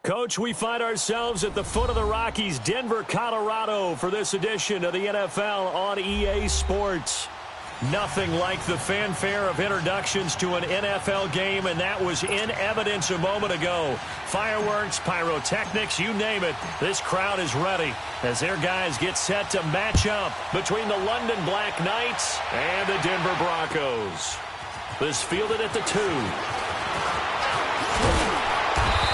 Coach, we find ourselves at the foot of the Rockies, Denver, Colorado, for this edition of the NFL on EA Sports. Nothing like the fanfare of introductions to an NFL game, and that was in evidence a moment ago. Fireworks, pyrotechnics, you name it. This crowd is ready as their guys get set to match up between the London Black Knights and the Denver Broncos. This fielded at the 2.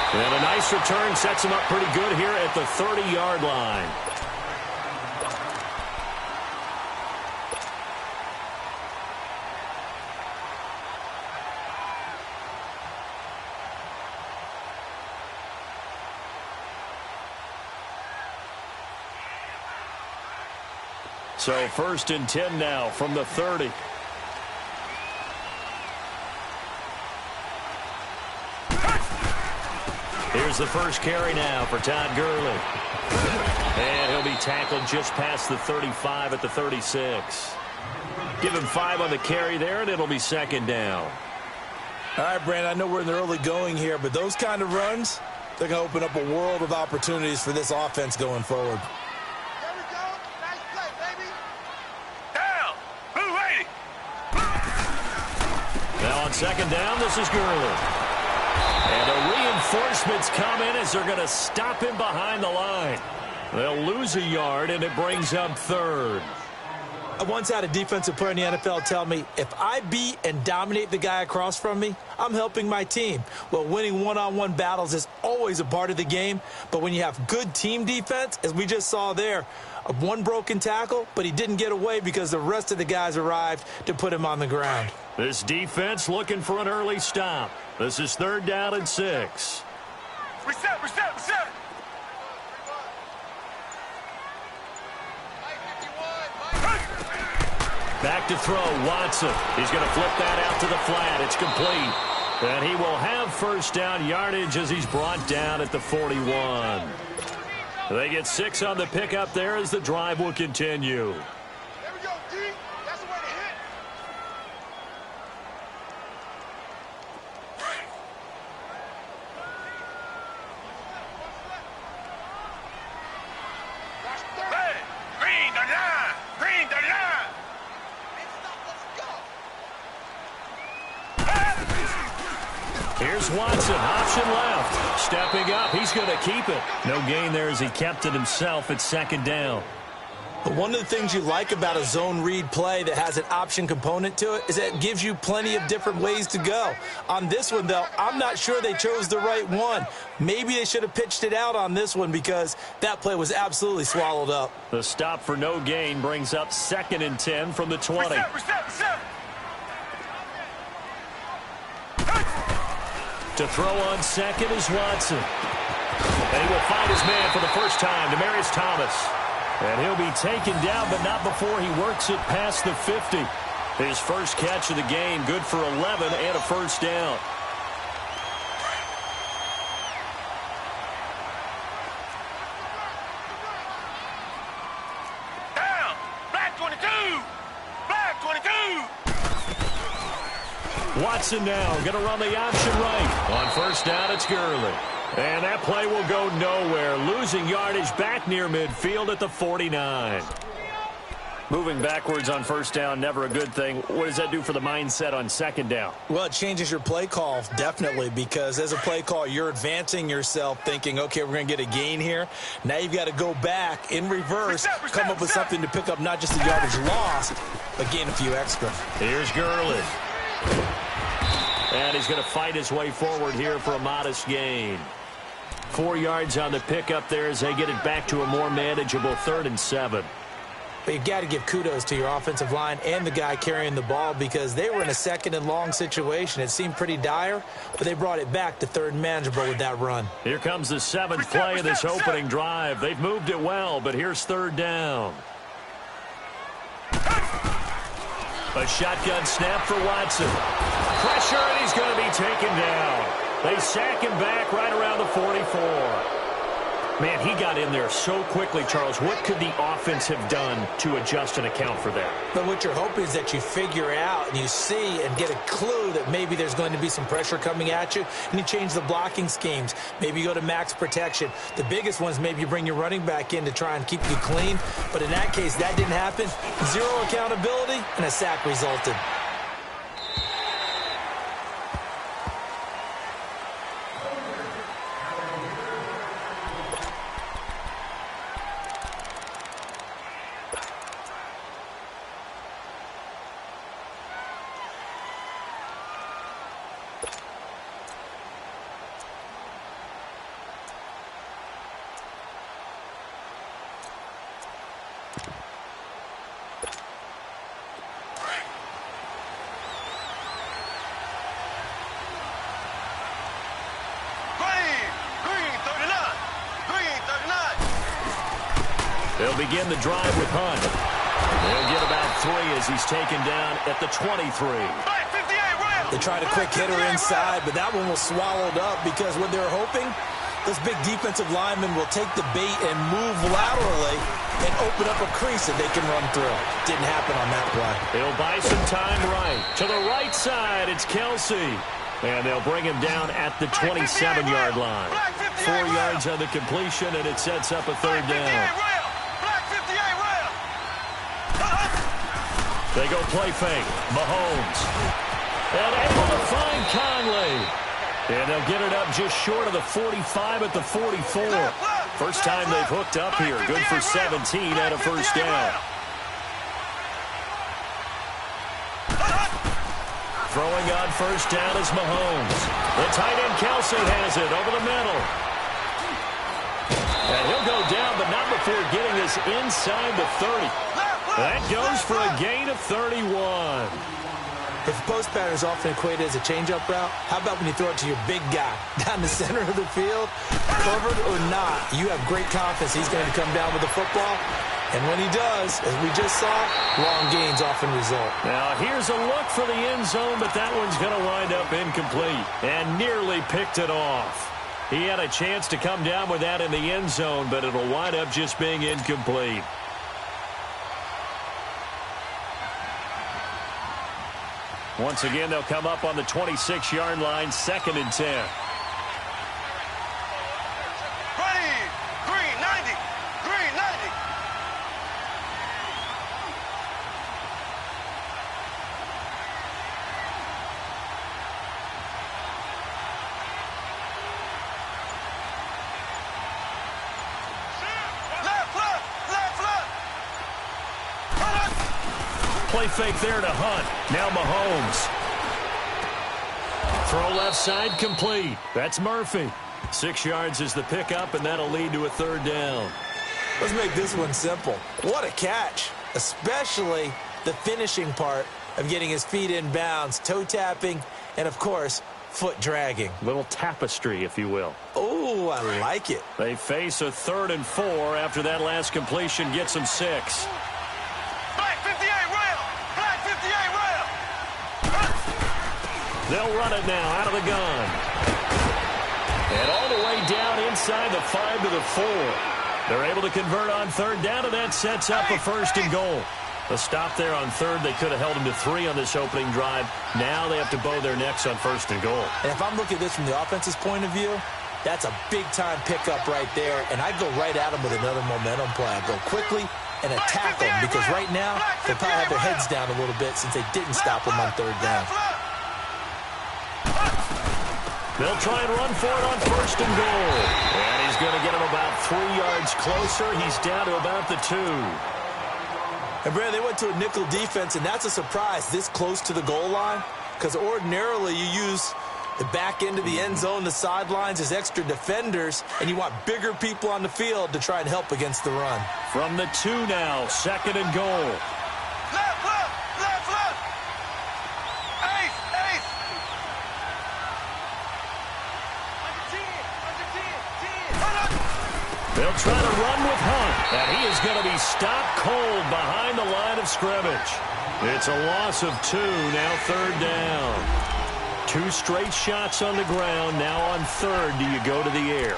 And a nice return sets him up pretty good here at the 30-yard line. So 1st and 10 now from the 30. Here's the first carry now for Todd Gurley. And he'll be tackled just past the 35 at the 36. Give him 5 on the carry there, and it'll be 2nd down. All right, Brandon, I know we're in the early going here, but those kind of runs, they're going to open up a world of opportunities for this offense going forward. There we go. Nice play, baby. Down. Who waiting? Now on 2nd down, this is Gurley. And the reinforcements come in as they're going to stop him behind the line. They'll lose a yard, and it brings up 3rd. I once had a defensive player in the NFL tell me, if I beat and dominate the guy across from me, I'm helping my team. Well, winning one-on-one battles is always a part of the game, but when you have good team defense, as we just saw there, one broken tackle, but he didn't get away because the rest of the guys arrived to put him on the ground. This defense looking for an early stop. This is 3rd down and 6. Reset. Back to throw, Watson. He's going to flip that out to the flat. It's complete. And he will have 1st down yardage as he's brought down at the 41. They get 6 on the pickup there as the drive will continue. There we go, D. That's the way to hit. That's 30. Hey, green the line. Green the line. Here's Watson, option left. Stepping up, he's going to keep it. No gain there as he kept it himself at 2nd down. But one of the things you like about a zone read play that has an option component to it is that it gives you plenty of different ways to go. On this one, though, I'm not sure they chose the right one. Maybe they should have pitched it out on this one because that play was absolutely swallowed up. The stop for no gain brings up 2nd and 10 from the 20. Reset. To throw on 2nd is Watson. And he will find his man for the first time, Demaryius Thomas. And he'll be taken down, but not before he works it past the 50. His first catch of the game, good for 11 and a 1st down. Down. Black 22. Black 22. Watson now going to run the option right. On 1st down, it's Gurley. And that play will go nowhere. Losing yardage back near midfield at the 49. Moving backwards on 1st down, never a good thing. What does that do for the mindset on 2nd down? Well, it changes your play call, definitely, because as a play call, you're advancing yourself thinking, okay, we're going to get a gain here. Now you've got to go back in reverse, come up with something to pick up not just the yardage lost, but gain a few extra. Here's Gurley. And he's going to fight his way forward here for a modest gain. 4 yards on the pickup there as they get it back to a more manageable 3rd and 7. But you've got to give kudos to your offensive line and the guy carrying the ball because they were in a 2nd and long situation. It seemed pretty dire, but they brought it back to 3rd and manageable with that run. Here comes the 7th play of this opening drive. They've moved it well, but here's 3rd down. A shotgun snap for Watson. Pressure, and he's going to be taken down. They sack him back right around the 44. Man, he got in there so quickly, Charles. What could the offense have done to adjust and account for that? But what you're hoping is that you figure out and you see and get a clue that maybe there's going to be some pressure coming at you, and you change the blocking schemes. Maybe you go to max protection. The biggest ones, maybe you bring your running back in to try and keep you clean. But in that case, that didn't happen. Zero accountability, and a sack resulted. They'll begin the drive with Hunt. They'll get about 3 as he's taken down at the 23. They tried a quick hitter inside, but that one was swallowed up because what they're hoping, those big defensive linemen will take the bait and move laterally and open up a crease that they can run through. Didn't happen on that play. They'll buy some time right. To the right side, it's Kelsey. And they'll bring him down at the 27-yard line. 4 yards on the completion, and it sets up a third down. They go play fake. Mahomes. And able to find Conley. And they'll get it up just short of the 45 at the 44. First time they've hooked up here. Good for 17 and a first down. Throwing on first down is Mahomes. The tight end Kelsey has it over the middle. And he'll go down, but not before getting this inside the 30. That goes for a gain of 31. If post pattern is often equated as a change-up route, how about when you throw it to your big guy down the center of the field? Covered or not, you have great confidence he's going to come down with the football. And when he does, as we just saw, long gains often result. Now, here's a look for the end zone, but that one's going to wind up incomplete and nearly picked it off. He had a chance to come down with that in the end zone, but it'll wind up just being incomplete. Once again, they'll come up on the 26-yard line, 2nd and 10. Ready, green 90, green 90. Play fake there to Hunt. Now Mahomes. Throw left side complete. That's Murphy. 6 yards is the pickup, and that'll lead to a third down. Let's make this one simple. What a catch, especially the finishing part of getting his feet in bounds, toe tapping, and, of course, foot dragging. Little tapestry, if you will. Oh, I like it. They face a 3rd and 4 after that last completion gets them 6. Black 58 rail, black 58 rail. They'll run it now out of the gun. And all the way down inside the 5 to the 4. They're able to convert on third down, and that sets up a 1st and goal. A stop there on third. They could have held them to 3 on this opening drive. Now they have to bow their necks on 1st and goal. And if I'm looking at this from the offense's point of view, that's a big-time pickup right there. And I'd go right at them with another momentum play. I'd go quickly and attack them because right now they probably have their heads down a little bit since they didn't stop them on third down. They'll try and run for it on 1st and goal. And he's going to get him about 3 yards closer. He's down to about the 2. And, Brad, they went to a nickel defense, and that's a surprise this close to the goal line because ordinarily you use the back end of the end zone, the sidelines as extra defenders, and you want bigger people on the field to try and help against the run. From the 2 now, 2nd and goal. Left, left, left, left. Ace, ace. They'll try to run with Hunt, and he is going to be stopped cold behind the line of scrimmage. It's a loss of 2, now 3rd down. 2 straight shots on the ground. Now on 3rd, do you go to the air?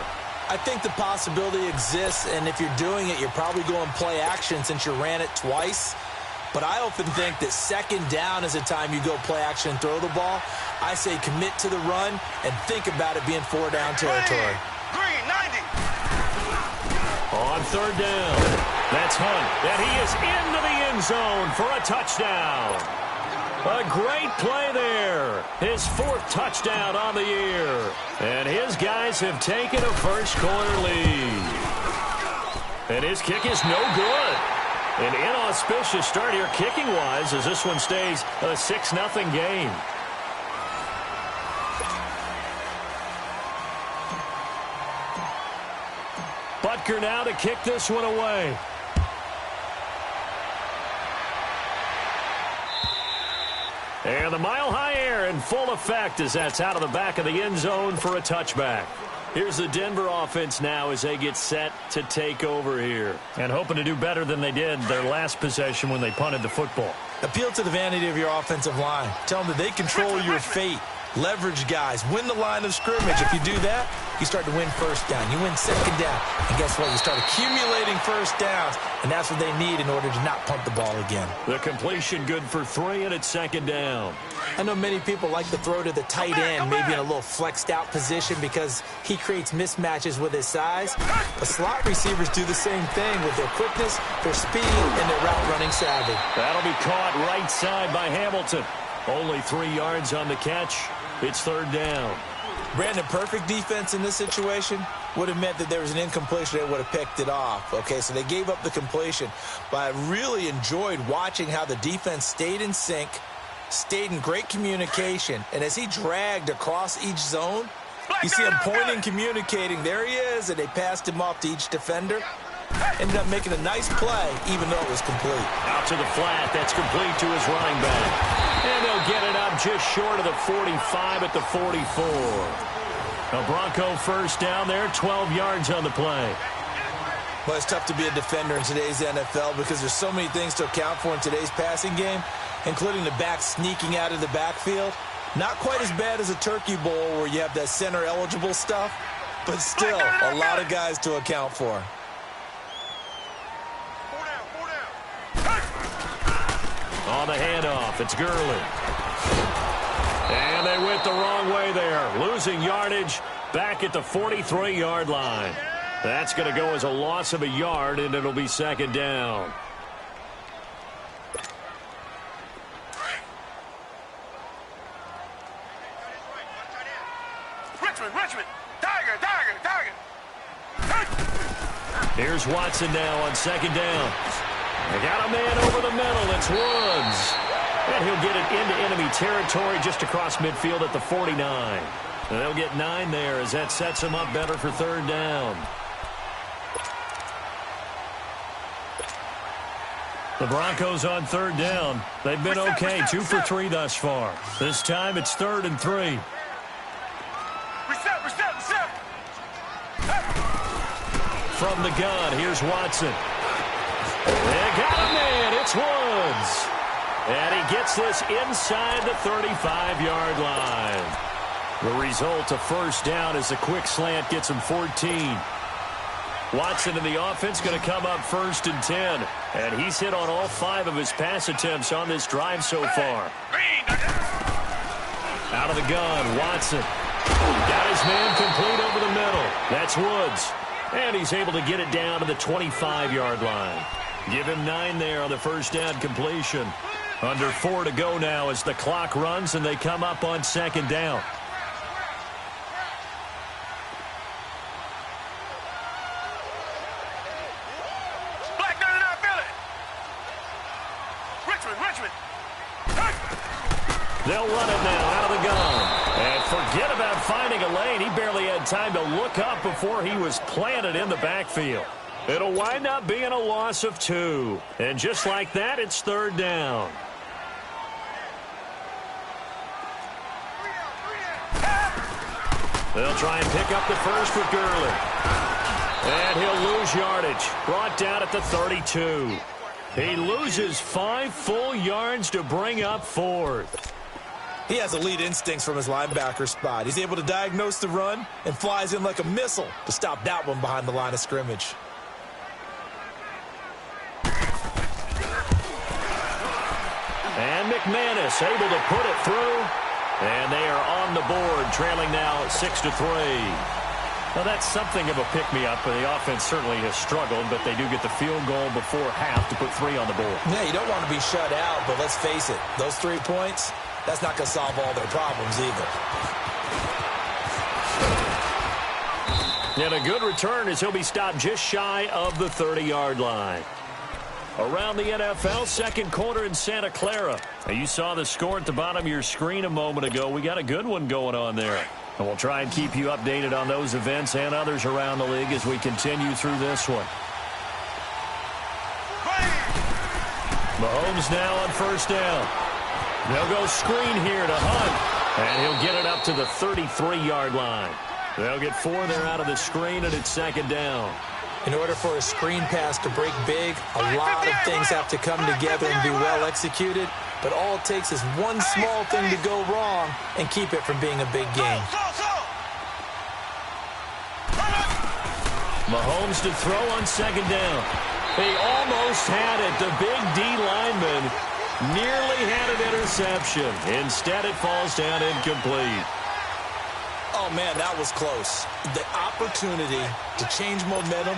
I think the possibility exists, and if you're doing it, you're probably going play action since you ran it twice. But I often think that second down is a time you go play action and throw the ball. I say commit to the run and think about it being 4-down territory. Green, 90. On third down, that's Hunt, and he is into the end zone for a touchdown. A great play there. His 4th touchdown on the year. And his guys have taken a first-quarter lead. And his kick is no good. An inauspicious start here kicking-wise as this one stays a 6-0 game. Butker now to kick this one away. And the mile-high air in full effect as that's out of the back of the end zone for a touchback. Here's the Denver offense now as they get set to take over here. And hoping to do better than they did their last possession when they punted the football. Appeal to the vanity of your offensive line. Tell them that they control your fate. Leverage guys. Win the line of scrimmage. If you do that, you start to win first down. You win second down. And guess what? You start accumulating first downs. And that's what they need in order to not punt the ball again. The completion good for 3, and it's second down. I know many people like to throw to the tight end, maybe in a little flexed out position because he creates mismatches with his size. But slot receivers do the same thing with their quickness, their speed, and their route running savvy. That'll be caught right side by Hamilton. Only 3 yards on the catch. It's third down. Brandon, perfect defense in this situation would have meant that there was an incompletion. They would have picked it off. Okay, so they gave up the completion. But I really enjoyed watching how the defense stayed in sync, stayed in great communication, and as he dragged across each zone, you see him pointing, communicating. There he is, and they passed him off to each defender. Ended up making a nice play, even though it was complete. Out to the flat. That's complete to his running back. And they'll get it up just short of the 45 at the 44. A Bronco first down there, 12 yards on the play. Well, it's tough to be a defender in today's NFL because there's so many things to account for in today's passing game, including the back sneaking out of the backfield. Not quite as bad as a Turkey Bowl where you have that center-eligible stuff, but still a lot of guys to account for. On the handoff, it's Gurley. And they went the wrong way there. Losing yardage back at the 43-yard line. That's going to go as a loss of a yard, and it'll be second down. Richmond. Tiger. Here's Watson now on second down. They got a man over the middle. It's Woods. And he'll get it into enemy territory just across midfield at the 49. And they'll get 9 there as that sets them up better for third down. The Broncos on third down. They've been okay, 2 for 3 thus far. This time it's 3rd and 3. Reset. From the gun, here's Watson. They got a man. It's Woods. And he gets this inside the 35-yard line. The result of first down is a quick slant gets him 14. Watson in the offense going to come up 1st and 10. And he's hit on all 5 of his pass attempts on this drive so far. Out of the gun, Watson. Got his man complete over the middle. That's Woods. And he's able to get it down to the 25-yard line. Give him 9 there on the first down completion. Under 4 to go now as the clock runs and they come up on second down. Richmond. They'll run it now out of the gun. And forget about finding a lane. He barely had time to look up before he was planted in the backfield. It'll wind up being a loss of 2. And just like that, it's third down. They'll try and pick up the first with Gurley. And he'll lose yardage. Brought down at the 32. He loses 5 full yards to bring up 4th. He has elite instincts from his linebacker spot. He's able to diagnose the run and flies in like a missile to stop that one behind the line of scrimmage. And McManus able to put it through. And they are on the board, trailing now 6-3. Well, that's something of a pick-me-up. The offense certainly has struggled, but they do get the field goal before half to put 3 on the board. Yeah, you don't want to be shut out, but let's face it, those 3 points, that's not going to solve all their problems either. And a good return as he'll be stopped just shy of the 30-yard line. Around the NFL, second quarter in Santa Clara. Now, you saw the score at the bottom of your screen a moment ago. We got a good one going on there. And we'll try and keep you updated on those events and others around the league as we continue through this one. Mahomes now on first down. They'll go screen here to Hunt. And he'll get it up to the 33-yard line. They'll get 4 there out of the screen, and it's second down. In order for a screen pass to break big, a lot of things have to come together and be well executed. But all it takes is one small thing to go wrong and keep it from being a big game. Mahomes to throw on second down. He almost had it. The big D lineman nearly had an interception. Instead, it falls down incomplete. Oh, man, that was close. The opportunity to change momentum,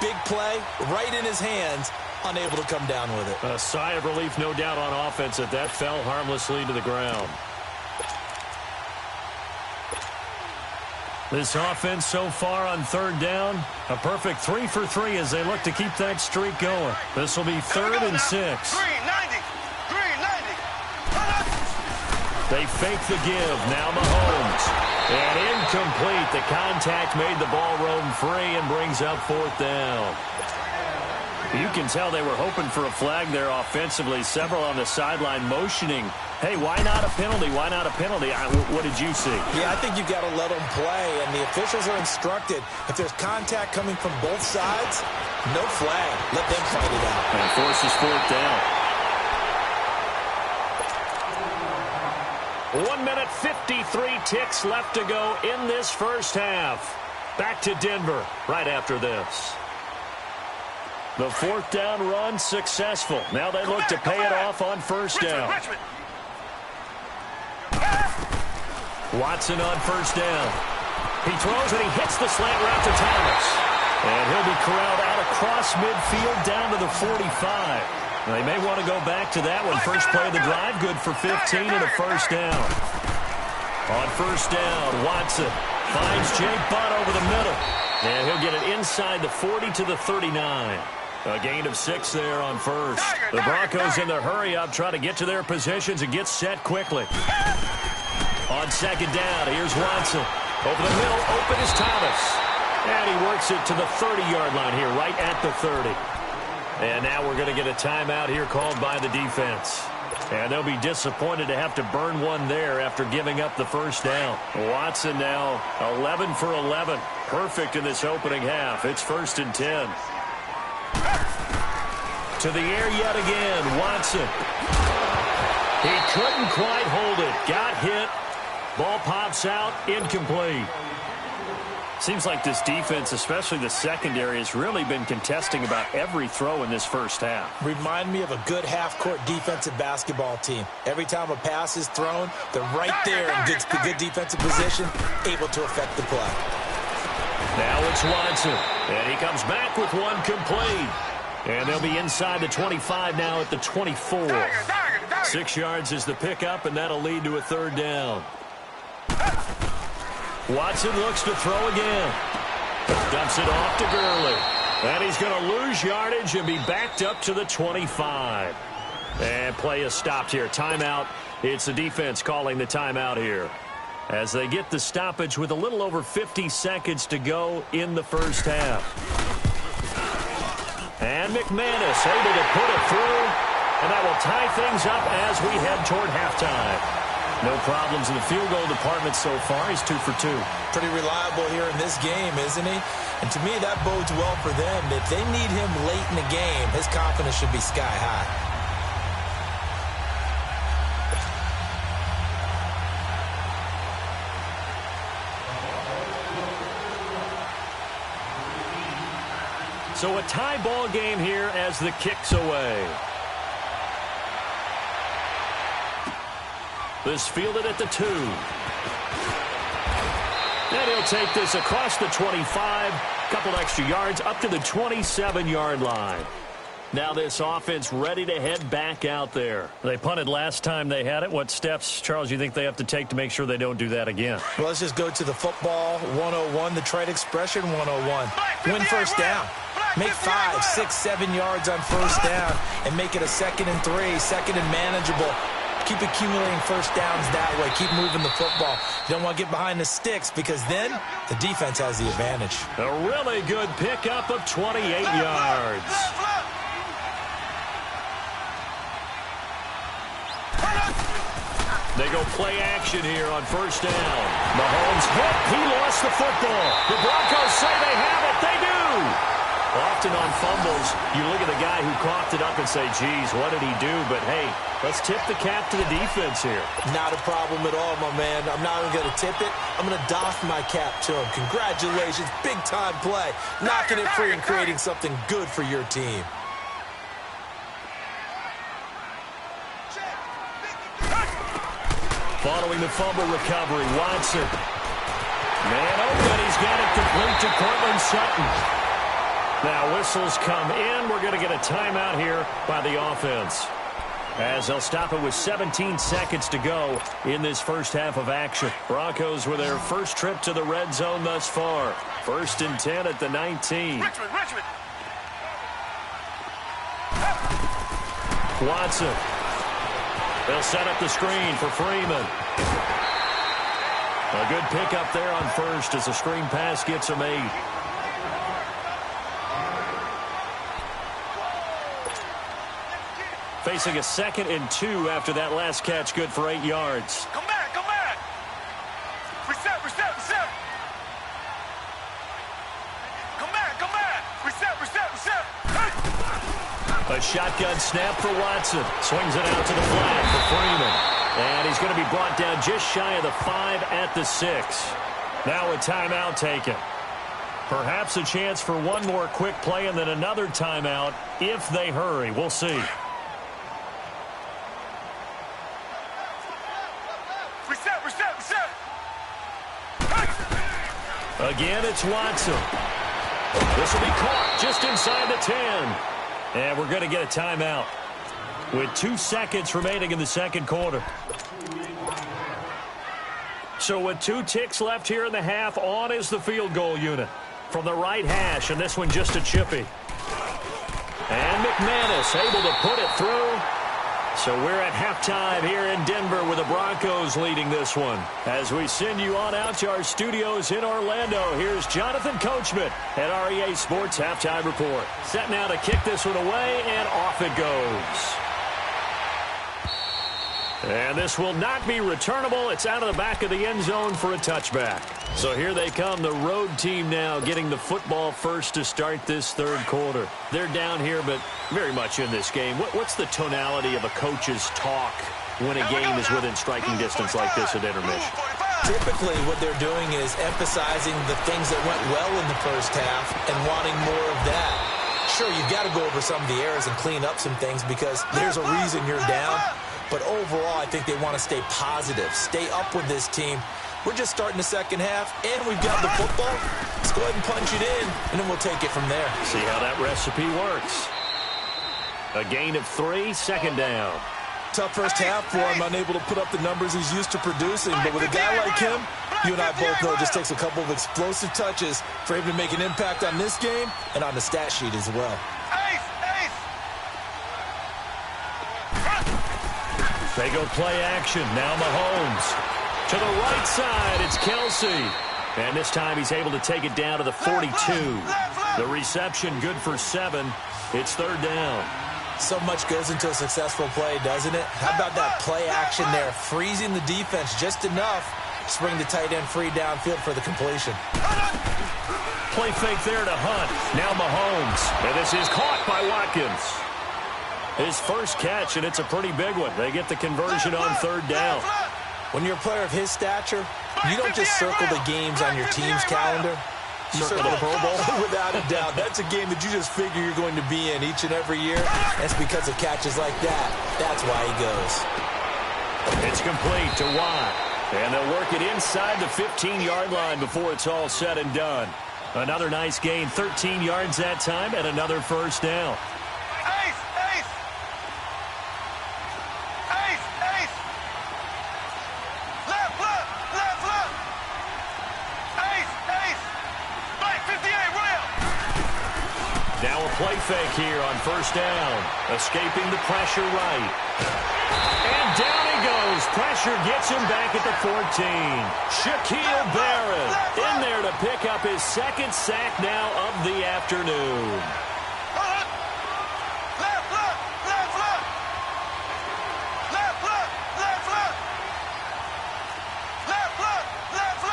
big play, right in his hands, unable to come down with it. A sigh of relief, no doubt, on offense that fell harmlessly to the ground. This offense so far on third down, a perfect 3 for 3 as they look to keep that streak going. This will be 3rd and 6. 390. They fake the give. Now Mahomes. And incomplete. The contact made the ball roam free and brings up 4th down. You can tell they were hoping for a flag there offensively. Several on the sideline motioning. Hey, why not a penalty? Why not a penalty? What did you see? Yeah, I think you've got to let them play, and the officials are instructed. If there's contact coming from both sides, no flag. Let them fight it out. And forces 4th down. 1 minute, 53 ticks left to go in this first half. Back to Denver right after this. The 4th down run successful. Now they look to pay it off on first down. Watson on first down. He throws and he hits the slant route to Thomas. And he'll be corralled out across midfield down to the 45. They may want to go back to that one. First play of the drive, good for 15 and a first down. On first down, Watson finds Jake Butt over the middle. And he'll get it inside the 40 to the 39. A gain of 6 there on first. The Broncos in their hurry-up try to get to their positions and get set quickly. On second down, here's Watson. Over the middle, open is Thomas. And he works it to the 30-yard line here, right at the 30. And now we're going to get a timeout here called by the defense. And they'll be disappointed to have to burn one there after giving up the first down. Watson now 11 for 11. Perfect in this opening half. It's 1st and 10. To the air yet again, Watson. He couldn't quite hold it. Got hit. Ball pops out. Incomplete. Seems like this defense, especially the secondary, has really been contesting about every throw in this first half. Remind me of a good half-court defensive basketball team. Every time a pass is thrown, they're right there in good defensive position, able to affect the play. Now it's Watson, and he comes back with one complete. And they'll be inside the 25 now at the 24. 6 yards is the pickup, and that'll lead to a 3rd down. Watson looks to throw again. Dumps it off to Gurley. And he's going to lose yardage and be backed up to the 25. And play is stopped here. Timeout. It's the defense calling the timeout here, as they get the stoppage with a little over 50 seconds to go in the first half. And McManus able to put it through. And that will tie things up as we head toward halftime. No problems in the field goal department so far. He's 2 for 2. Pretty reliable here in this game, isn't he? And to me, that bodes well for them. If they need him late in the game, his confidence should be sky high. So a tie ball game here as the kick's away. This fielded at the 2. And he'll take this across the 25. Couple extra yards up to the 27-yard line. Now this offense ready to head back out there. They punted last time they had it. What steps, Charles, you think they have to take to make sure they don't do that again? Well, let's just go to the football 101, the trade expression 101. Win first down. Make 5, 6, 7 yards on first down and make it a 2nd and 3, 2nd and manageable. Keep accumulating first downs that way. Keep moving the football. You don't want to get behind the sticks because then the defense has the advantage. A really good pickup of 28 yards. They go play action here on first down. Mahomes hit. He lost the football. The Broncos say they have it. They do. Often on fumbles, you look at the guy who coughed it up and say, geez, what did he do? But, hey, let's tip the cap to the defense here. Not a problem at all, my man. I'm not even going to tip it. I'm going to doff my cap to him. Congratulations. Big-time play. Knocking it free and creating something good for your team. Following the fumble recovery, Watson. Man open. He's got it complete to Cortland Sutton. Now whistles come in. We're going to get a timeout here by the offense, as they'll stop it with 17 seconds to go in this first half of action. Broncos with their first trip to the red zone thus far. 1st and 10 at the 19. Richmond. Watson. They'll set up the screen for Freeman. A good pickup there on first as the screen pass gets him 8. Facing a 2nd and 2 after that last catch, good for 8 yards. Come back. Reset. Come back. Reset. A shotgun snap for Watson. Swings it out to the flat for Freeman. And he's going to be brought down just shy of the 5 at the 6. Now a timeout taken. Perhaps a chance for one more quick play and then another timeout if they hurry. We'll see. Reset. Again, it's Watson. This will be caught just inside the 10. And we're going to get a timeout with 2 seconds remaining in the second quarter. So with 2 ticks left here in the half, on is the field goal unit from the right hash, and this one just a chippy. And McManus able to put it through. So we're at halftime here in Denver with the Broncos leading this one. As we send you on out to our studios in Orlando, here's Jonathan Coachman at REA Sports Halftime Report. Set now to kick this one away, and off it goes. And this will not be returnable. It's out of the back of the end zone for a touchback. So here they come, the road team now getting the football first to start this third quarter. They're down here, but very much in this game. What's the tonality of a coach's talk when a game is within striking distance like this at intermission? Typically, what they're doing is emphasizing the things that went well in the first half and wanting more of that. Sure, you've got to go over some of the errors and clean up some things because there's a reason you're down. But overall, I think they want to stay positive, stay up with this team. We're just starting the second half, and we've got the football. Let's go ahead and punch it in, and then we'll take it from there. See how that recipe works. A gain of 3, 2nd down. Tough first half for him, unable to put up the numbers he's used to producing. But with a guy like him, you and I both know it just takes a couple of explosive touches for him to make an impact on this game and on the stat sheet as well. They go play action. Now Mahomes. To the right side, it's Kelsey. And this time he's able to take it down to the 42. The reception good for 7. It's 3rd down. So much goes into a successful play, doesn't it? How about that play action there? Freezing the defense just enough to bring the tight end free downfield for the completion. Play fake there to Hunt. Now Mahomes. And this is caught by Watkins. His first catch, and it's a pretty big one. They get the conversion on 3rd down. When you're a player of his stature, you don't just circle the games on your team's calendar. circle the Pro Bowl? Without a doubt. That's a game that you just figure you're going to be in each and every year. That's because of catches like that. That's why he goes. It's complete to Watt. And they'll work it inside the 15-yard line before it's all said and done. Another nice gain, 13 yards that time, and another first down. Ace, ace. Ace, ace. Left, left, left, left. Ace, ace. Black 58, rail. Now a play fake here on first down. Escaping the pressure right. And down he goes. Pressure gets him back at the 14. Shaquille Barrett in there to pick up his second sack now of the afternoon. Left, left, left, left. Left, left, left, left. Left, left, left,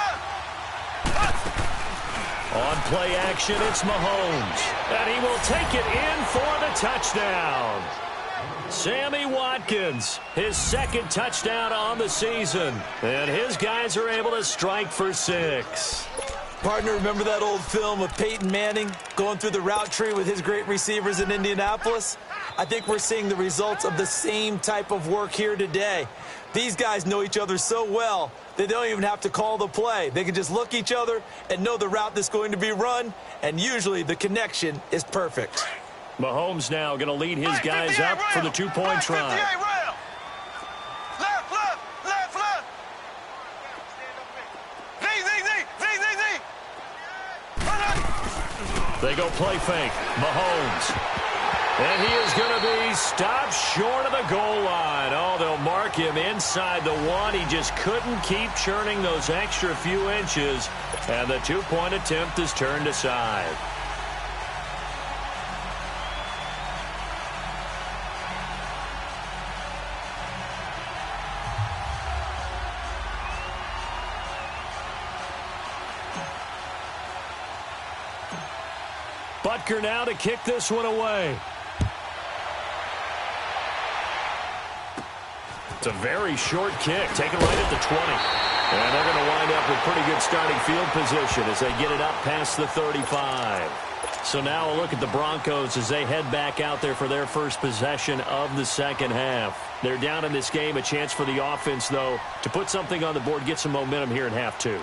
left. On play action, it's Mahomes. And he will take it in for the touchdown. Sammy Watkins, his second touchdown on the season. And his guys are able to strike for 6. Partner, remember that old film of Peyton Manning going through the route tree with his great receivers in Indianapolis? I think we're seeing the results of the same type of work here today. These guys know each other so well, they don't even have to call the play. They can just look each other and know the route that's going to be run, and usually the connection is perfect. Mahomes now going to lead his guys up for the two-point try. Left, left, left, left. Z, Z, Z, Z, Z, Z. They go play fake. Mahomes. And he is going to be stopped short of the goal line. Oh, they'll mark him inside the 1. He just couldn't keep churning those extra few inches. And the two-point attempt is turned aside. Butker now to kick this one away. It's a very short kick, taken right at the 20. And they're going to wind up with pretty good starting field position as they get it up past the 35. So now a look at the Broncos as they head back out there for their first possession of the second half. They're down in this game, a chance for the offense, though, to put something on the board, get some momentum here in half 2.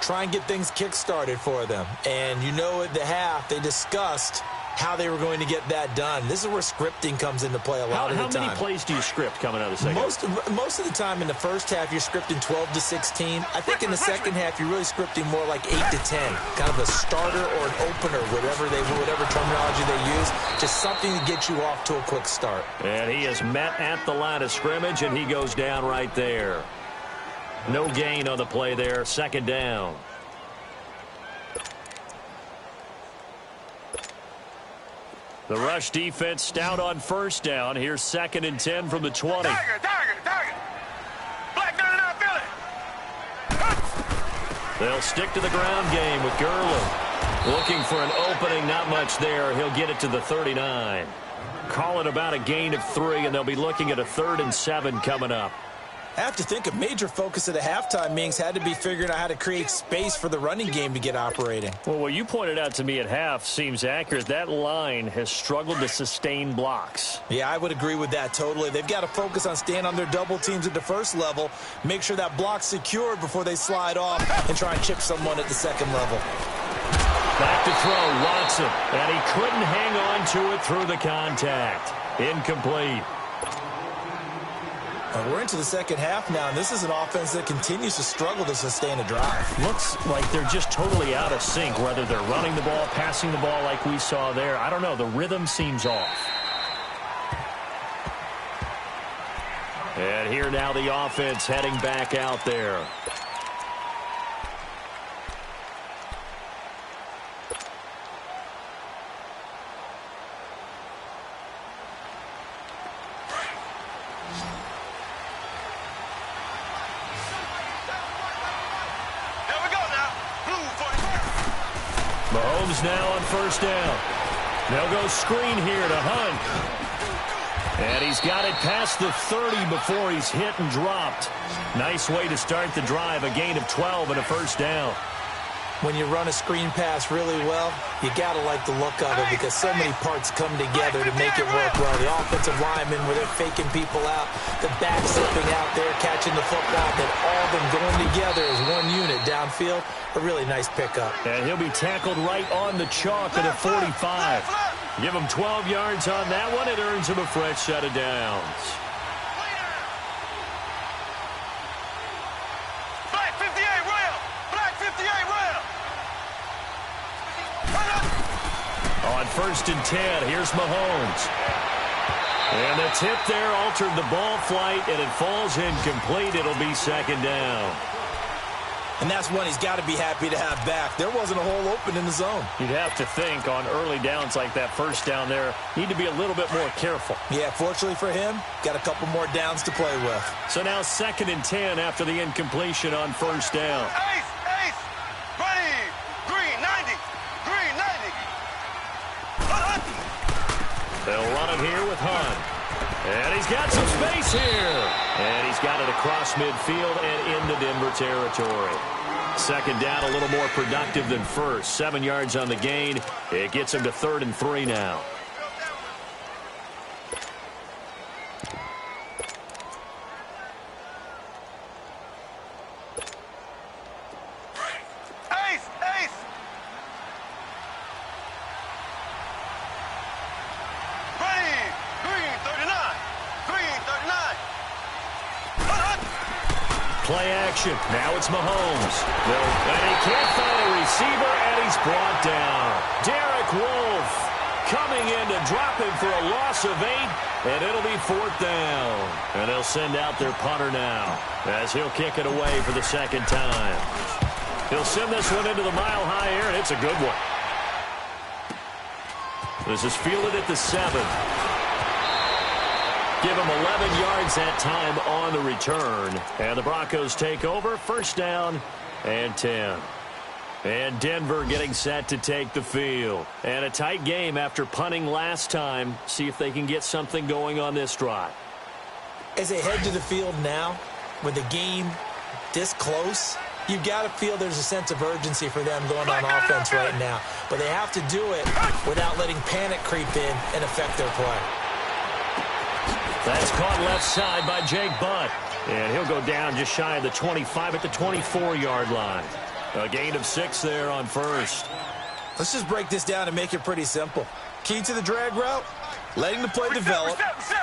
Try and get things kick-started for them. And you know at the half, they discussed how they were going to get that done. This is where scripting comes into play a lot of the time. How many plays do you script coming out of the second half? Most of the time in the first half, you're scripting 12 to 16. I think in the second half, you're really scripting more like 8 to 10. Kind of a starter or an opener, whatever terminology they use. Just something to get you off to a quick start. And he is met at the line of scrimmage, and he goes down right there. No gain on the play there. Second down. The rush defense stout on first down. Here's 2nd and 10 from the 20. Tiger. Black 99 Philly. They'll stick to the ground game with Gurley. Looking for an opening, not much there. He'll get it to the 39. Call it about a gain of 3, and they'll be looking at a 3rd and 7 coming up. I have to think a major focus of the halftime meetings had to be figuring out how to create space for the running game to get operating. Well, what you pointed out to me at half seems accurate. That line has struggled to sustain blocks. Yeah, I would agree with that totally. They've got to focus on staying on their double teams at the first level, make sure that block's secured before they slide off and try and chip someone at the second level. Back to throw, Watson, and he couldn't hang on to it through the contact. Incomplete. We're into the second half now, and this is an offense that continues to struggle to sustain a drive. Looks like they're just totally out of sync, whether they're running the ball, passing the ball like we saw there. I don't know. The rhythm seems off. And here now the offense heading back out there. Mahomes now on first down. They'll go screen here to Hunt. And he's got it past the 30 before he's hit and dropped. Nice way to start the drive. A gain of 12 and a first down. When you run a screen pass really well, you got to like the look of it because so many parts come together to make it work well. The offensive linemen, where they're faking people out, the back slipping out there, catching the football, then all of them going together as one unit downfield. A really nice pickup. And he'll be tackled right on the chalk at a 45. Give him 12 yards on that one. It earns him a fresh set of downs. Black 58, rail! Black 58, rail! On 1st and 10, here's Mahomes. And the tip there altered the ball flight, and it falls incomplete. It'll be 2nd down. And that's one he's got to be happy to have back. There wasn't a hole open in the zone. You'd have to think on early downs like that, 1st down there, need to be a little bit more careful. Yeah, fortunately for him, got a couple more downs to play with. So now 2nd and 10 after the incompletion on 1st down. Ace! Ace! Ready! Green 90! Green 90! They'll run it here with Hunt. And he's got some space here. And he's got it across midfield and into Denver territory. 2nd down, a little more productive than 1st. 7 yards on the gain. It gets him to 3rd and 3 now. Ace! Ace! Ready! Green 39! Green 39! Play action. Now it's Mahomes. And he can't find a receiver, and he's brought down. Derek Wolfe coming in to drop him for a loss of 8, and it'll be 4th down. And they'll send out their punter now as he'll kick it away for the 2nd time. He'll send this one into the mile-high air, and it's a good one. This is fielded at the 7. Give him 11 yards that time on the return. And the Broncos take over. 1st down and 10. And Denver getting set to take the field. And a tight game after punting last time. See if they can get something going on this drive. As they head to the field now, with the game this close, you've got to feel there's a sense of urgency for them going on offense right now. But they have to do it without letting panic creep in and affect their play. That's caught left side by Jake Butt. And he'll go down just shy of the 25 at the 24-yard line. A gain of 6 there on 1st. Let's just break this down and make it pretty simple. Key to the drag route, letting the play develop,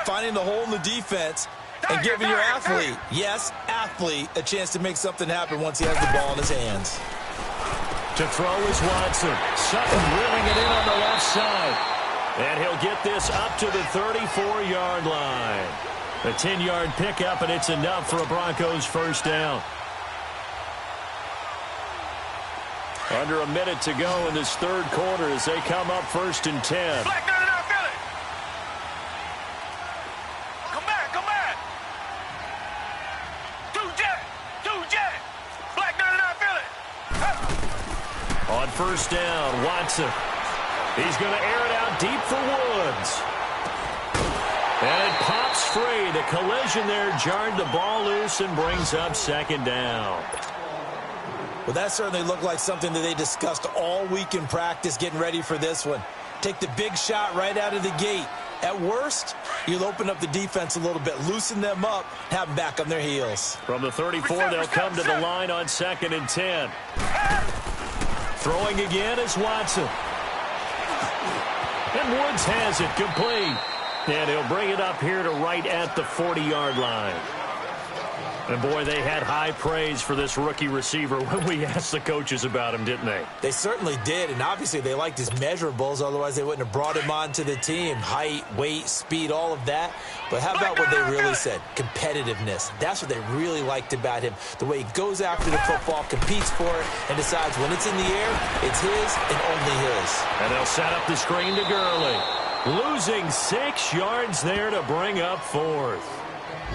finding the hole in the defense, and giving your athlete, yes, athlete, a chance to make something happen once he has the ball in his hands. To throw is Watson. Sutton reeling it in on the left side. And he'll get this up to the 34-yard line. A 10-yard pickup, and it's enough for a Broncos 1st down. Under a minute to go in this 3rd quarter as they come up 1st and 10. Black 99, feel it! Come back, come back! 2 jet! Black 99, feel it! On 1st down, Watson. He's going to air it out deep for Woods. And it pops free. The collision there jarred the ball loose and brings up 2nd down. Well, that certainly looked like something that they discussed all week in practice getting ready for this one. Take the big shot right out of the gate. At worst, you'll open up the defense a little bit, loosen them up, have them back on their heels. From the 34, they'll come to the line on 2nd and 10. Throwing again is Watson. And Woods has it complete. And he'll bring it up here to right at the 40-yard line. And, boy, they had high praise for this rookie receiver when we asked the coaches about him, didn't they? They certainly did, and obviously they liked his measurables. Otherwise, they wouldn't have brought him onto the team. Height, weight, speed, all of that. But how about what they really said? Competitiveness. That's what they really liked about him. The way he goes after the football, competes for it, and decides when it's in the air, it's his and only his. And they'll set up the screen to Gurley. Losing 6 yards there to bring up 4th.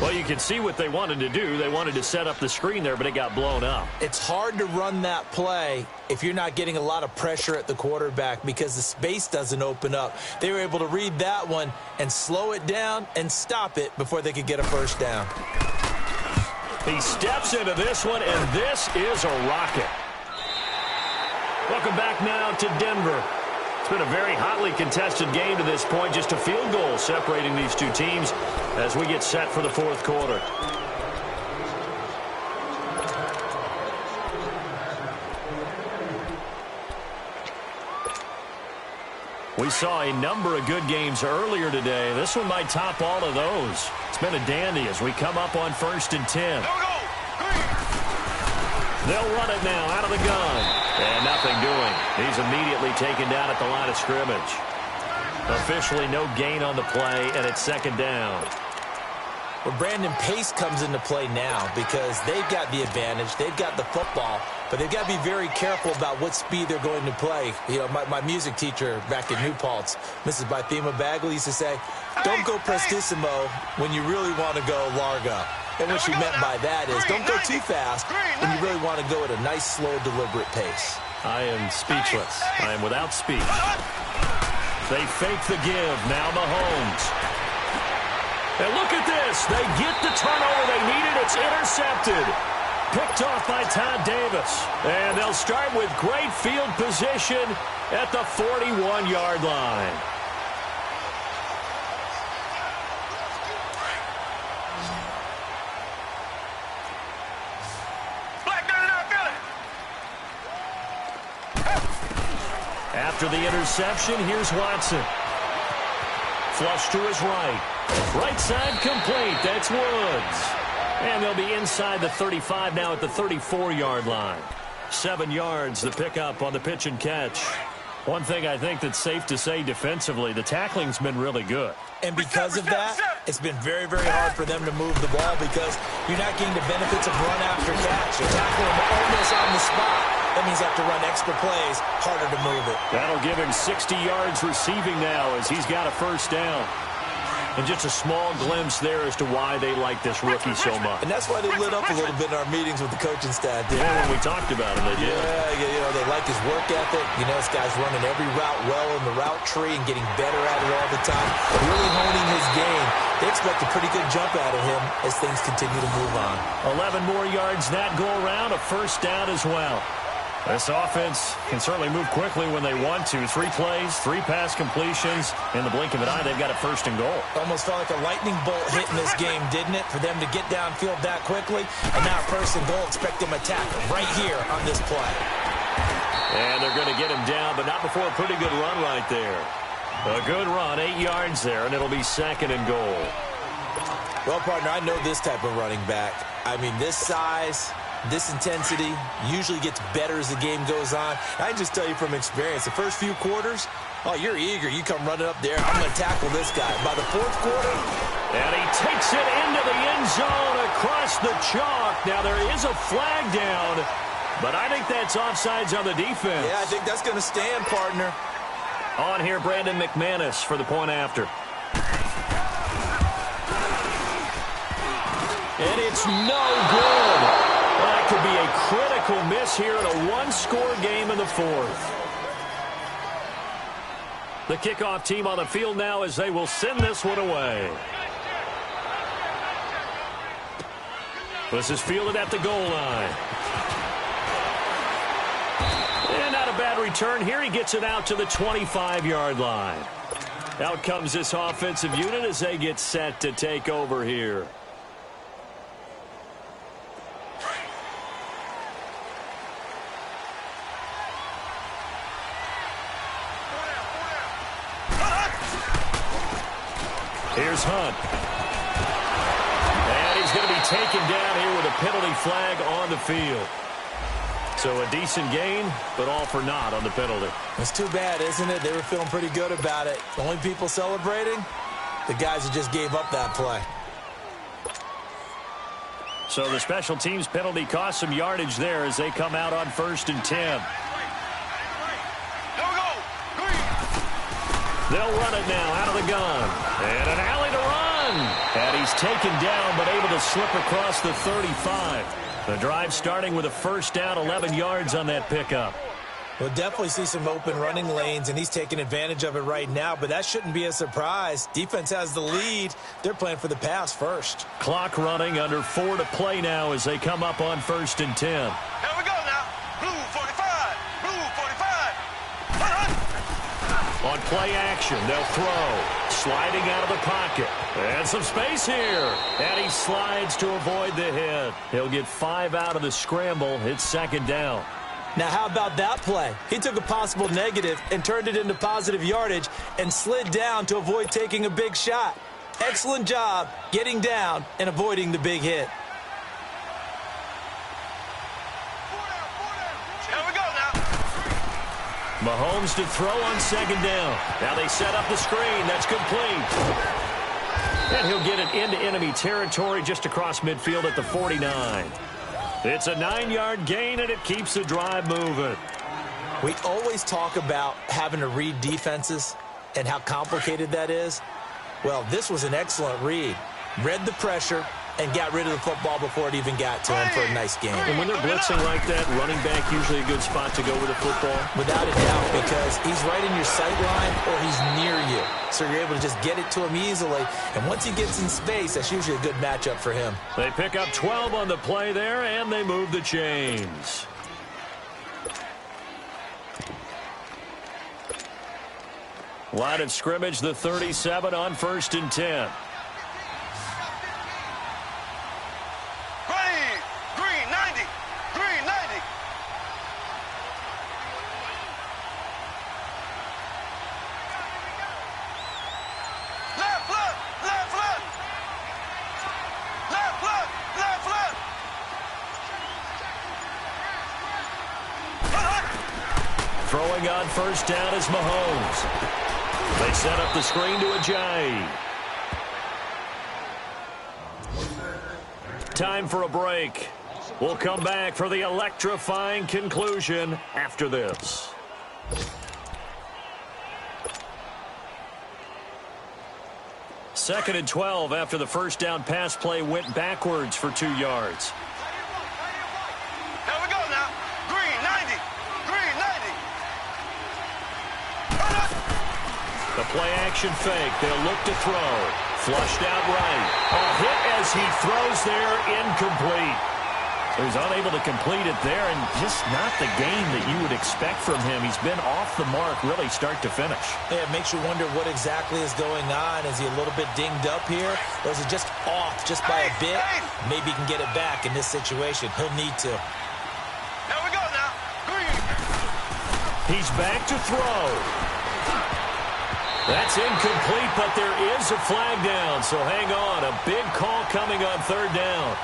Well, you can see what they wanted to do. They wanted to set up the screen there, but it got blown up. It's hard to run that play if you're not getting a lot of pressure at the quarterback because the space doesn't open up. They were able to read that one and slow it down and stop it before they could get a 1st down. He steps into this one, and this is a rocket. Welcome back now to Denver. It's been a very hotly contested game to this point. Just a field goal separating these two teams as we get set for the fourth quarter. We saw a number of good games earlier today. This one might top all of those. It's been a dandy as we come up on 1st and 10. They'll run it now out of the gun. And nothing doing. He's immediately taken down at the line of scrimmage. Officially no gain on the play, and it's 2nd down. Well, Brandon, pace comes into play now because they've got the advantage. They've got the football, but they've got to be very careful about what speed they're going to play. You know, my music teacher back in New Paltz, Mrs. Bythema Bagley, used to say, don't go prestissimo when you really want to go largo. And what she meant by that is don't go too fast when you really want to go at a nice, slow, deliberate pace. I am speechless. I am without speech. They fake the give. Now Mahomes. And look at this. They get the turnover they needed. It's intercepted. Picked off by Todd Davis. And they'll start with great field position at the 41-yard line. After the interception, here's Watson. Flush to his right. Right side complete. That's Woods. And they'll be inside the 35 now at the 34-yard line. 7 yards, the pickup on the pitch and catch. One thing I think that's safe to say defensively, the tackling's been really good. And because of that, it's been very, very hard for them to move the ball because you're not getting the benefits of run after catch. You're tackling them almost on the spot. That means you have to run extra plays, harder to move it. That'll give him 60 yards receiving now as he's got a 1st down. And just a small glimpse there as to why they like this rookie so much. And that's why they lit up a little bit in our meetings with the coaching staff. Yeah, when we talked about him, they did. Yeah, you know, they like his work ethic. You know, this guy's running every route well in the route tree and getting better at it all the time. Really honing his game. They expect a pretty good jump out of him as things continue to move on. 11 more yards that go around, a 1st down as well. This offense can certainly move quickly when they want to. 3 plays, 3 pass completions. In the blink of an eye, they've got a 1st and goal. Almost felt like a lightning bolt hit in this game, didn't it? For them to get downfield that quickly. And now 1st and goal, expect them to attack right here on this play. And they're going to get him down, but not before a pretty good run right there. A good run, 8 yards there, and it'll be 2nd and goal. Well, partner, I know this type of running back. I mean, this size, this intensity usually gets better as the game goes on. I can just tell you from experience, the first few quarters, oh, you're eager. You come running up there. I'm going to tackle this guy. By the 4th quarter. And he takes it into the end zone across the chalk. Now, there is a flag down, but I think that's offsides on the defense. Yeah, I think that's going to stand, partner. On here, Brandon McManus for the point after. And it's no good. That could be a critical miss here in a 1-score game in the 4th. The kickoff team on the field now as they will send this one away. This is fielded at the goal line. And not a bad return here. He gets it out to the 25-yard line. Out comes this offensive unit as they get set to take over here. Here's Hunt. And he's going to be taken down here with a penalty flag on the field. So a decent gain, but all for naught on the penalty. It's too bad, isn't it? They were feeling pretty good about it. The only people celebrating, the guys who just gave up that play. So the special teams penalty cost some yardage there as they come out on 1st and 10. They'll run it now out of the gun. And an alley to run. And he's taken down but able to slip across the 35. The drive starting with a 1st down, 11 yards on that pickup. We'll definitely see some open running lanes, and he's taking advantage of it right now, but that shouldn't be a surprise. Defense has the lead. They're playing for the pass first. Clock running, under 4 to play now as they come up on 1st and 10. Here we go now. Blue 45. Blue 45. play action. They'll throw. Sliding out of the pocket. And some space here. And he slides to avoid the hit. He'll get 5 out of the scramble. It's second down. Now, how about that play? He took a possible negative and turned it into positive yardage and slid down to avoid taking a big shot. Excellent job getting down and avoiding the big hit. Here we go now. Mahomes to throw on second down. Now they set up the screen. That's complete. And he'll get it into enemy territory just across midfield at the 49. It's a 9-yard gain, and it keeps the drive moving. We always talk about having to read defenses and how complicated that is. Well, this was an excellent read. Read the pressure and got rid of the football before it even got to him for a nice game. And when they're blitzing like that, running back usually a good spot to go with the football? Without a doubt, because he's right in your sight line or he's near you. So you're able to just get it to him easily. And once he gets in space, that's usually a good matchup for him. They pick up 12 on the play there, and they move the chains. Line of scrimmage, the 37 on 1st and 10. Throwing on first down is Mahomes. They set up the screen to Ajayi. Time for a break. We'll come back for the electrifying conclusion after this. Second and 12 after the first down pass play went backwards for 2 yards. Here we go now. Green 90. Green 90. The play action fake. They'll look to throw. Flushed out right. A hit as he throws there, incomplete. So he's unable to complete it there, and just not the game that you would expect from him. He's been off the mark really start to finish. Yeah, it makes you wonder what exactly is going on. Is he a little bit dinged up here, or is it just off just by a bit? Maybe he can get it back in this situation. He'll need to. Here we go now. Green. He's back to throw. That's incomplete, but there is a flag down, so hang on. A big call coming on third down.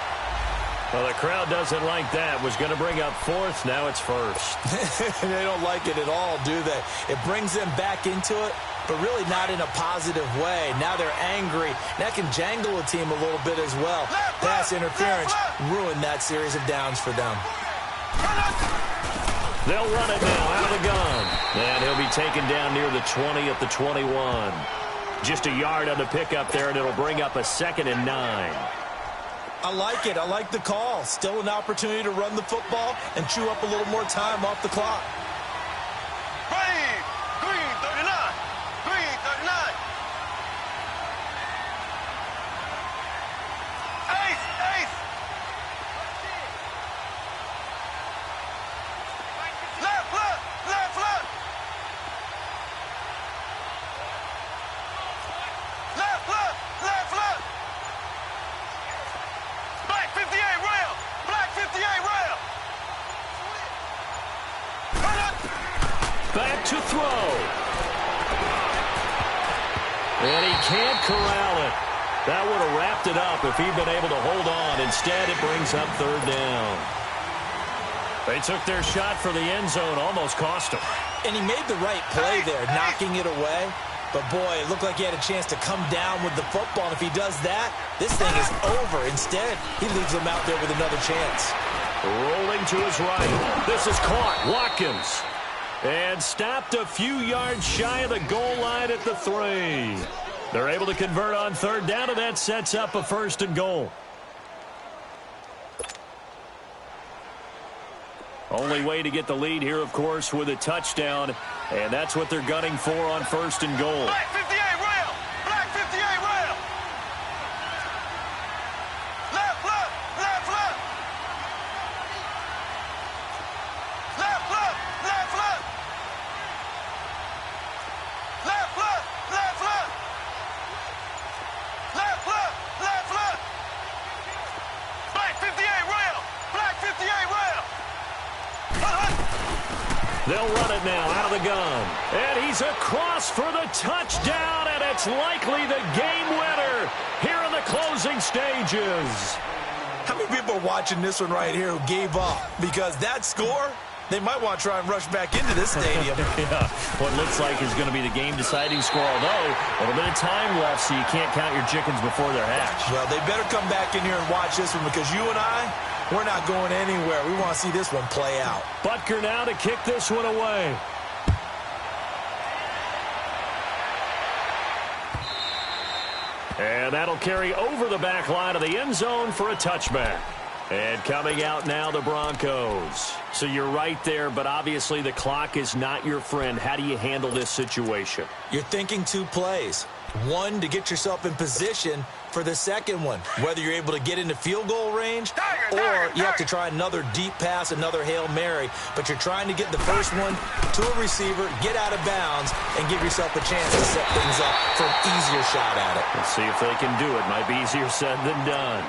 Well, the crowd doesn't like that. Was going to bring up fourth. Now it's first. They don't like it at all, do they? It brings them back into it, but really not in a positive way. Now they're angry. That can jangle a team a little bit as well. Pass interference ruined that series of downs for them. They'll run it now out of the gun. And he'll be taken down near the 20 at the 21. Just a yard on the pickup there, and it'll bring up a 2nd and 9. I like it. I like the call. Still an opportunity to run the football and chew up a little more time off the clock. Green. Green 39. Green 39. Ace. Ace. Left. Left. Left. Left. Left. Left. Left. Left. Black 58 rail. Black 58 rail. Back to throw. And he can't corral it. That would have wrapped it up if he'd been able to hold on. Instead, it brings up third down. They took their shot for the end zone, almost cost him. And he made the right play there, knocking it away. But, boy, it looked like he had a chance to come down with the football. And if he does that, this thing is over. Instead, he leaves him out there with another chance. Rolling to his right. This is caught. Watkins. And stopped a few yards shy of the goal line at the 3. They're able to convert on third down, and that sets up a 1st and goal. Only way to get the lead here, of course, with a touchdown. And that's what they're gunning for on 1st and goal. Black 58 rail. Black 58 rail. Left. Left. Left. Left. Left. Left. Left. Left. Left. They'll run it now out of the gun. And he's across for the touchdown, and it's likely the game winner here in the closing stages. How many people are watching this one right here who gave up? Because that score, they might want to try and rush back into this stadium. Yeah, what looks like is going to be the game-deciding score, although a little bit of time left, so you can't count your chickens before they're hatched. Well, they better come back in here and watch this one, because you and I, we're not going anywhere. We want to see this one play out. Butker now to kick this one away. And that'll carry over the back line of the end zone for a touchback. And coming out now, the Broncos. So you're right there, but obviously the clock is not your friend. How do you handle this situation? You're thinking two plays. One, to get yourself in position for the second one, whether you're able to get into field goal range or you have to try another deep pass, another Hail Mary. But you're trying to get the first one to a receiver, get out of bounds, and give yourself a chance to set things up for an easier shot at it. Let's see if they can do it. Might be easier said than done.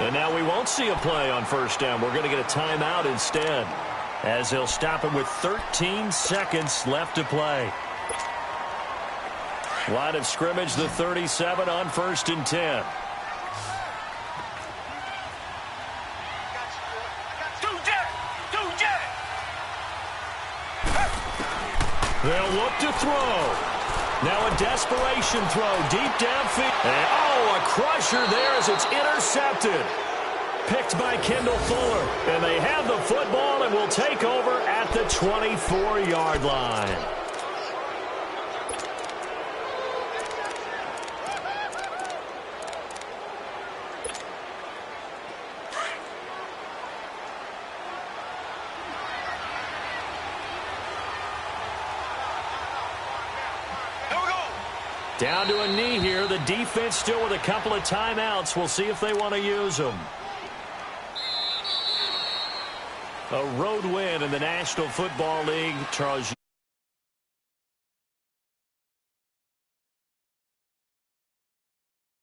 And now we won't see a play on first down. We're going to get a timeout instead, as they'll stop it with 13 seconds left to play. Line of scrimmage, the 37 on 1st and 10. They'll look to throw. Now a desperation throw deep downfield. And, oh, a crusher there as it's intercepted. Picked by Kendall Fuller. And they have the football and will take over at the 24-yard line. Down to a knee here. The defense still with a couple of timeouts. We'll see if they want to use them. A road win in the National Football League. Charles.